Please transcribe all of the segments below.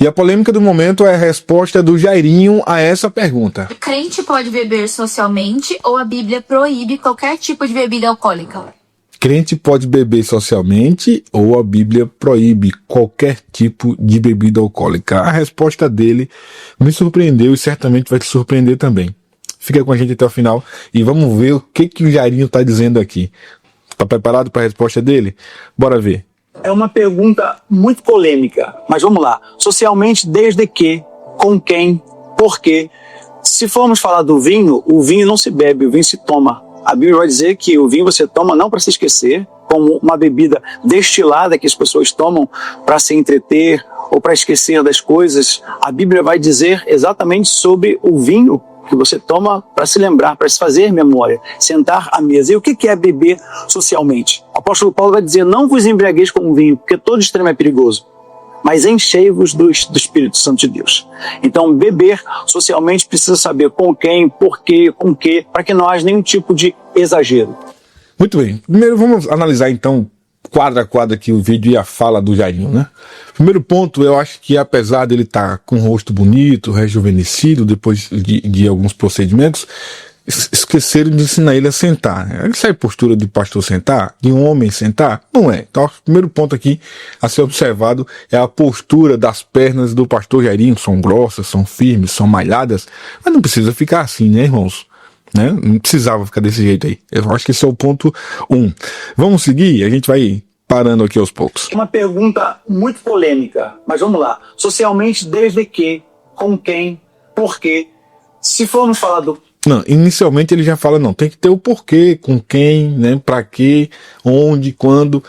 E a polêmica do momento é a resposta do Jairinho a essa pergunta. Crente pode beber socialmente ou a Bíblia proíbe qualquer tipo de bebida alcoólica? Crente pode beber socialmente ou a Bíblia proíbe qualquer tipo de bebida alcoólica? A resposta dele me surpreendeu e certamente vai te surpreender também. Fica com a gente até o final e vamos ver o que o Jairinho está dizendo aqui. Tá preparado para a resposta dele? Bora ver. É uma pergunta muito polêmica, mas vamos lá. Socialmente, desde que, com quem, por quê? Se formos falar do vinho, o vinho não se bebe, o vinho se toma. A Bíblia vai dizer que o vinho você toma não para se esquecer, como uma bebida destilada que as pessoas tomam para se entreter ou para esquecer das coisas. A Bíblia vai dizer exatamente sobre o vinho que você toma para se lembrar, para se fazer memória, sentar à mesa. E o que é beber socialmente? O apóstolo Paulo vai dizer, não vos embriagueis com vinho, porque todo extremo é perigoso, mas enchei-vos do Espírito Santo de Deus. Então, beber socialmente precisa saber com quem, por quê, com quê, para que não haja nenhum tipo de exagero. Muito bem. Primeiro vamos analisar então quadro a quadro aqui o vídeo e a fala do Jairinho, né? Primeiro ponto, eu acho que apesar dele estar com o rosto bonito, rejuvenescido, depois de alguns procedimentos, esqueceram de ensinar ele a sentar. Essa é a postura de pastor sentar? De um homem sentar? Não é. Então, o primeiro ponto aqui a ser observado é a postura das pernas do pastor Jairinho. São grossas, são firmes, são malhadas, mas não precisa ficar assim, né, irmãos? Né? Não precisava ficar desse jeito aí. Eu acho que esse é o ponto 1. Vamos seguir? A gente vai parando aqui aos poucos. Uma pergunta muito polêmica, mas vamos lá. Socialmente, desde que, com quem, por quê? Se formos falar do... Não, inicialmente ele já fala, não, tem que ter o porquê, com quem, né, pra quê, onde, quando.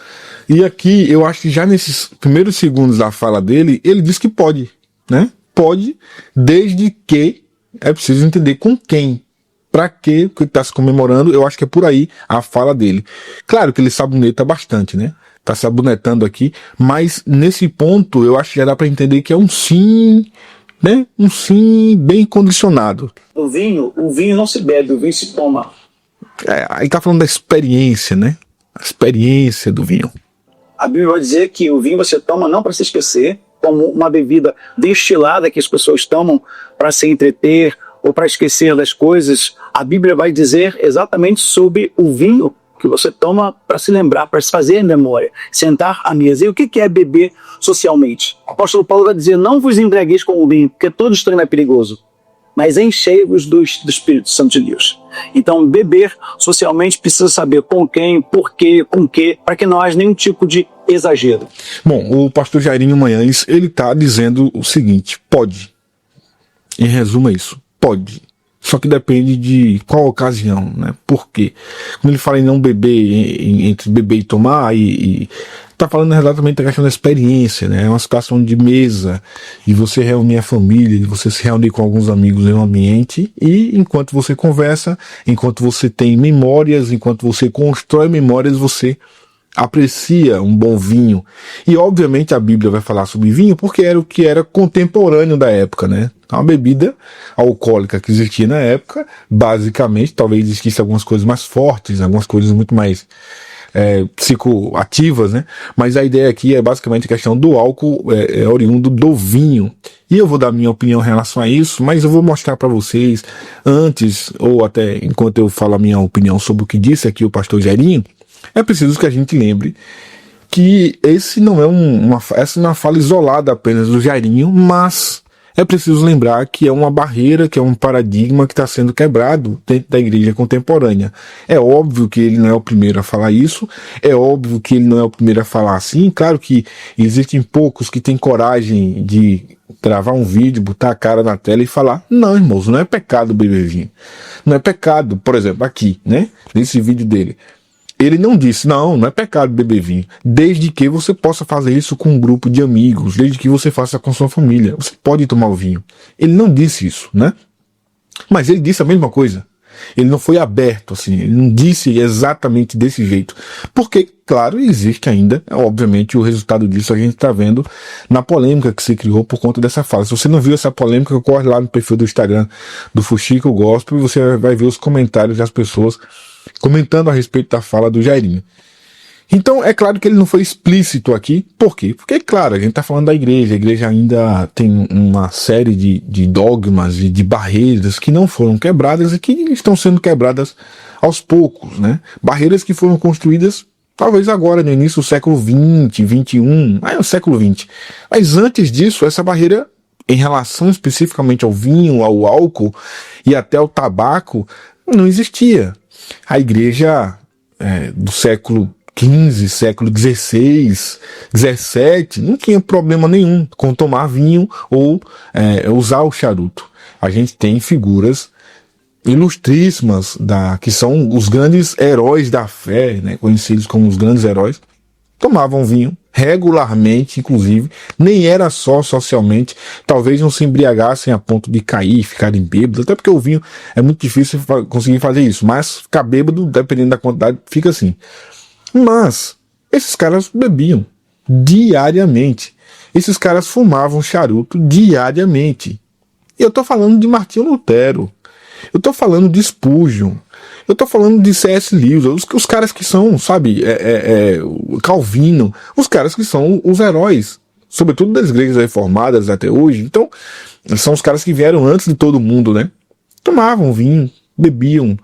E aqui, eu acho que já nesses primeiros segundos da fala dele, ele diz que pode, né? Pode, desde que é preciso entender com quem. Pra quê? Porque está se comemorando, eu acho que é por aí a fala dele. Claro que ele saboneta bastante, né? Tá sabonetando aqui, mas nesse ponto eu acho que já dá para entender que é um sim, né? Um sim bem condicionado. O vinho não se bebe, o vinho se toma. Aí tá falando da experiência, né? A experiência do vinho. A Bíblia vai dizer que o vinho você toma não para se esquecer, como uma bebida destilada que as pessoas tomam para se entreter ou para esquecer das coisas. A Bíblia vai dizer exatamente sobre o vinho que você toma para se lembrar, para se fazer memória, sentar à mesa. E o que é beber socialmente? O apóstolo Paulo vai dizer, não vos embriagueis com o vinho, porque todo extremo é perigoso, mas enchei-vos do Espírito Santo de Deus. Então, beber socialmente precisa saber com quem, por quê, com quê, para que não haja nenhum tipo de exagero. Bom, o pastor Jairinho Manhães, ele está dizendo o seguinte, pode. Em resumo é isso, pode. Só que depende de qual ocasião, né? Por quê? Quando ele fala em não beber, entre beber e tomar, e tá falando exatamente da questão da experiência, né? É uma situação de mesa, de você reunir a família, de você se reunir com alguns amigos em um ambiente, e enquanto você conversa, enquanto você tem memórias, enquanto você constrói memórias, você aprecia um bom vinho. E obviamente a Bíblia vai falar sobre vinho porque era o que era contemporâneo da época, né? Uma bebida alcoólica que existia na época, basicamente, talvez existisse algumas coisas mais fortes, algumas coisas muito mais psicoativas, né? Mas a ideia aqui é basicamente a questão do álcool oriundo do vinho. E eu vou dar minha opinião em relação a isso, mas eu vou mostrar para vocês antes, ou até enquanto eu falo a minha opinião sobre o que disse aqui o pastor Jairinho. É preciso que a gente lembre que esse não é essa não é uma fala isolada apenas do Jairinho, mas é preciso lembrar que é uma barreira, que é um paradigma que está sendo quebrado dentro da igreja contemporânea. É óbvio que ele não é o primeiro a falar isso, é óbvio que ele não é o primeiro a falar assim. Claro que existem poucos que têm coragem de gravar um vídeo, botar a cara na tela e falar, não, irmãos, não é pecado beber vinho. Não é pecado, por exemplo, aqui, né, nesse vídeo dele. Ele não disse, não é pecado beber vinho, desde que você possa fazer isso com um grupo de amigos, desde que você faça com sua família, você pode tomar o vinho. Ele não disse isso, né? Mas ele disse a mesma coisa. Ele não foi aberto assim, ele não disse exatamente desse jeito. Porque, claro, existe ainda, obviamente, o resultado disso a gente está vendo na polêmica que se criou por conta dessa fala. Se você não viu essa polêmica, corre lá no perfil do Instagram do Fuxico Gospel e você vai ver os comentários das pessoas comentando a respeito da fala do Jairinho. Então, é claro que ele não foi explícito aqui. Por quê? Porque, claro, a gente está falando da igreja. A igreja ainda tem uma série de dogmas e de barreiras que não foram quebradas e que estão sendo quebradas aos poucos, né? Barreiras que foram construídas, talvez agora, no início do século XX, XXI, aí é o século XX. Mas antes disso, essa barreira, em relação especificamente ao vinho, ao álcool e até ao tabaco, não existia. A igreja do século XV, século XVI, XVII, não tinha problema nenhum com tomar vinho ou usar o charuto. A gente tem figuras ilustríssimas que são os grandes heróis da fé, né, conhecidos como os grandes heróis, tomavam vinho regularmente, inclusive, nem era só socialmente, talvez não se embriagassem a ponto de cair, ficarem bêbados, até porque o vinho é muito difícil conseguir fazer isso, mas ficar bêbado, dependendo da quantidade, fica assim. Mas esses caras bebiam diariamente. Esses caras fumavam charuto diariamente. E eu tô falando de Martinho Lutero. Eu tô falando de Spurgeon. Eu tô falando de C.S. Lewis. Os caras que são, sabe, Calvino. Os caras que são os heróis. Sobretudo das igrejas reformadas até hoje. Então, são os caras que vieram antes de todo mundo, né? Tomavam vinho, bebiam,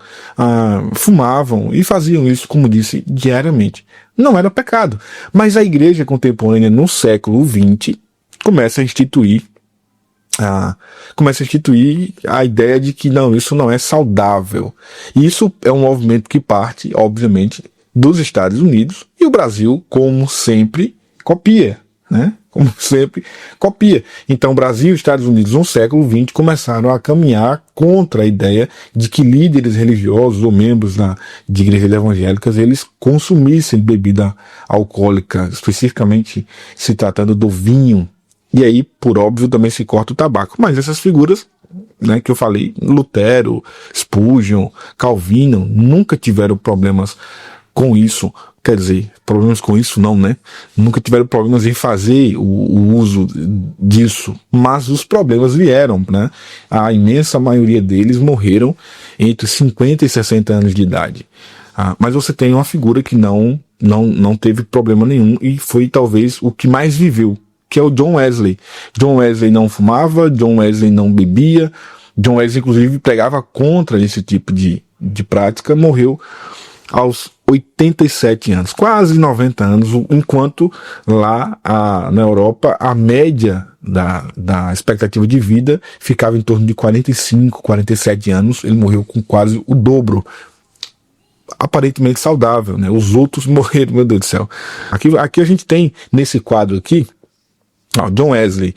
fumavam e faziam isso, como disse, diariamente. Não era pecado. Mas a igreja contemporânea, no século XX, começa a instituir a ideia de que não, isso não é saudável. Isso é um movimento que parte, obviamente, dos Estados Unidos, e o Brasil, como sempre, copia, né? Como sempre, copia. Então, Brasil e Estados Unidos, no século XX, começaram a caminhar contra a ideia de que líderes religiosos ou membros de igrejas evangélicas, eles consumissem bebida alcoólica, especificamente se tratando do vinho. E aí, por óbvio, também se corta o tabaco. Mas essas figuras, né, que eu falei, Lutero, Spurgeon, Calvino, nunca tiveram problemas com isso. Quer dizer, problemas com isso não, né? Nunca tiveram problemas em fazer o uso disso. Mas os problemas vieram, né? A imensa maioria deles morreram entre 50 e 60 anos de idade. Mas você tem uma figura que não teve problema nenhum e foi talvez o que mais viveu, que é o John Wesley. John Wesley não fumava, John Wesley não bebia, John Wesley inclusive pregava contra esse tipo de prática, morreu aos 87 anos, quase 90 anos, enquanto lá na Europa a média da expectativa de vida ficava em torno de 45, 47 anos, ele morreu com quase o dobro, aparentemente saudável, né? Os outros morreram, meu Deus do céu. Aqui a gente tem, nesse quadro aqui, John Wesley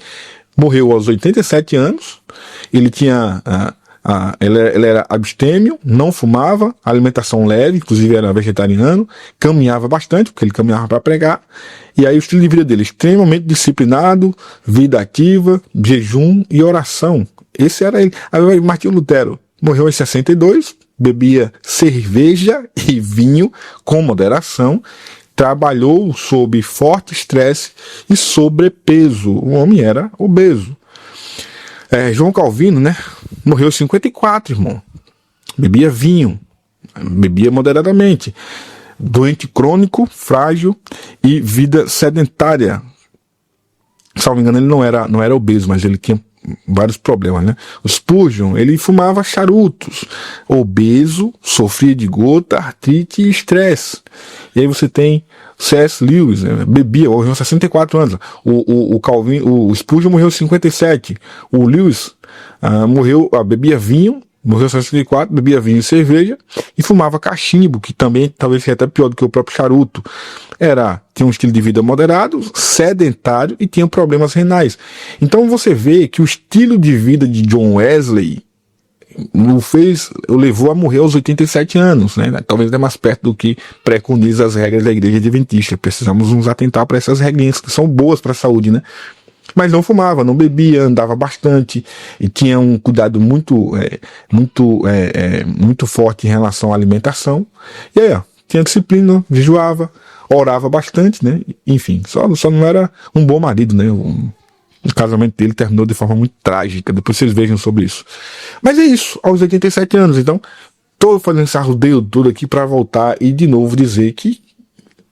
morreu aos 87 anos, ele tinha... ele era abstêmio, não fumava, alimentação leve, inclusive era vegetariano, caminhava bastante, porque ele caminhava para pregar, e aí o estilo de vida dele extremamente disciplinado, vida ativa, jejum e oração. Esse era ele. Aí Martinho Lutero morreu aos 62, bebia cerveja e vinho com moderação, trabalhou sob forte estresse e sobrepeso. O homem era obeso. João Calvino, né? Morreu aos 54, irmão. Bebia vinho. Bebia moderadamente. Doente crônico, frágil e vida sedentária. Salvo engano, ele não era obeso, mas ele tinha vários problemas, né? O Spurgeon, ele fumava charutos. Obeso, sofria de gota, artrite e estresse. E aí você tem C.S. Lewis, né? Bebia, morreu aos 64 anos. O Spurgeon morreu aos 57. O Lewis bebia vinho, morreu aos 64, bebia vinho e cerveja e fumava cachimbo, que também talvez seja até pior do que o próprio charuto. Tinha um estilo de vida moderado, sedentário e tinha problemas renais. Então você vê que o estilo de vida de John Wesley o levou a morrer aos 87 anos, né? Talvez até mais perto do que preconiza as regras da igreja adventista. Precisamos nos atentar para essas regrinhas que são boas para a saúde, né? Mas não fumava, não bebia, andava bastante e tinha um cuidado muito forte em relação à alimentação. E aí, tinha disciplina, jejuava, orava bastante, né? Enfim, só não era um bom marido, né? O casamento dele terminou de forma muito trágica. Depois vocês vejam sobre isso. Mas é isso, aos 87 anos. Então, estou fazendo esse arrudeio todo aqui para voltar e de novo dizer que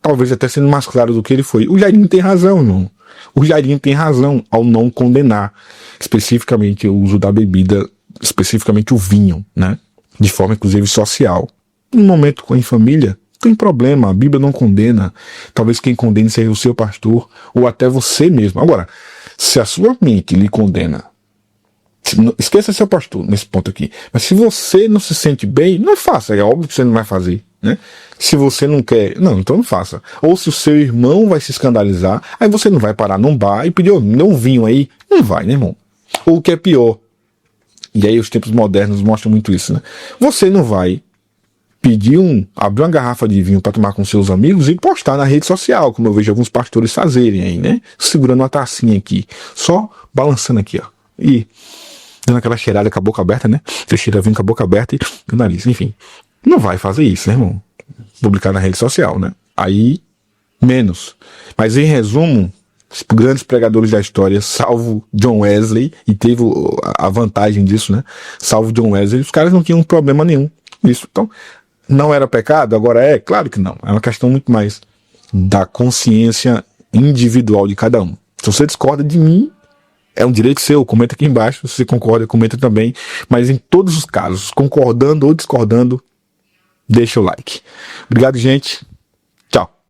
talvez até sendo mais claro do que ele foi. O Jairinho tem razão, irmão. O Jairinho tem razão ao não condenar especificamente o uso da bebida, especificamente o vinho, né? De forma, inclusive, social. Um momento em família, não tem problema, a Bíblia não condena. Talvez quem condene seja o seu pastor ou até você mesmo. Agora, se a sua mente lhe condena, esqueça seu pastor nesse ponto aqui. Mas se você não se sente bem, não faça. É óbvio que você não vai fazer, né? Se você não quer, não, então não faça. Ou se o seu irmão vai se escandalizar, aí você não vai parar num bar e pedir, me dá um vinho aí. Não vai, né, irmão? Ou o que é pior, e aí os tempos modernos mostram muito isso, né? Você não vai abrir uma garrafa de vinho para tomar com seus amigos e postar na rede social, como eu vejo alguns pastores fazerem aí, né? Segurando uma tacinha aqui, só balançando aqui, ó. E dando aquela cheirada com a boca aberta, né? Você cheira vinho com a boca aberta e o nariz, enfim. Não vai fazer isso, né, irmão? Publicar na rede social, né? Aí, menos. Mas em resumo, os grandes pregadores da história, salvo John Wesley, e teve a vantagem disso, né? Salvo John Wesley, os caras não tinham problema nenhum nisso. Então, não era pecado? Agora é? Claro que não. É uma questão muito mais da consciência individual de cada um. Se você discorda de mim, é um direito seu, comenta aqui embaixo. Se você concorda, comenta também. Mas em todos os casos, concordando ou discordando, deixa o like. Obrigado, gente.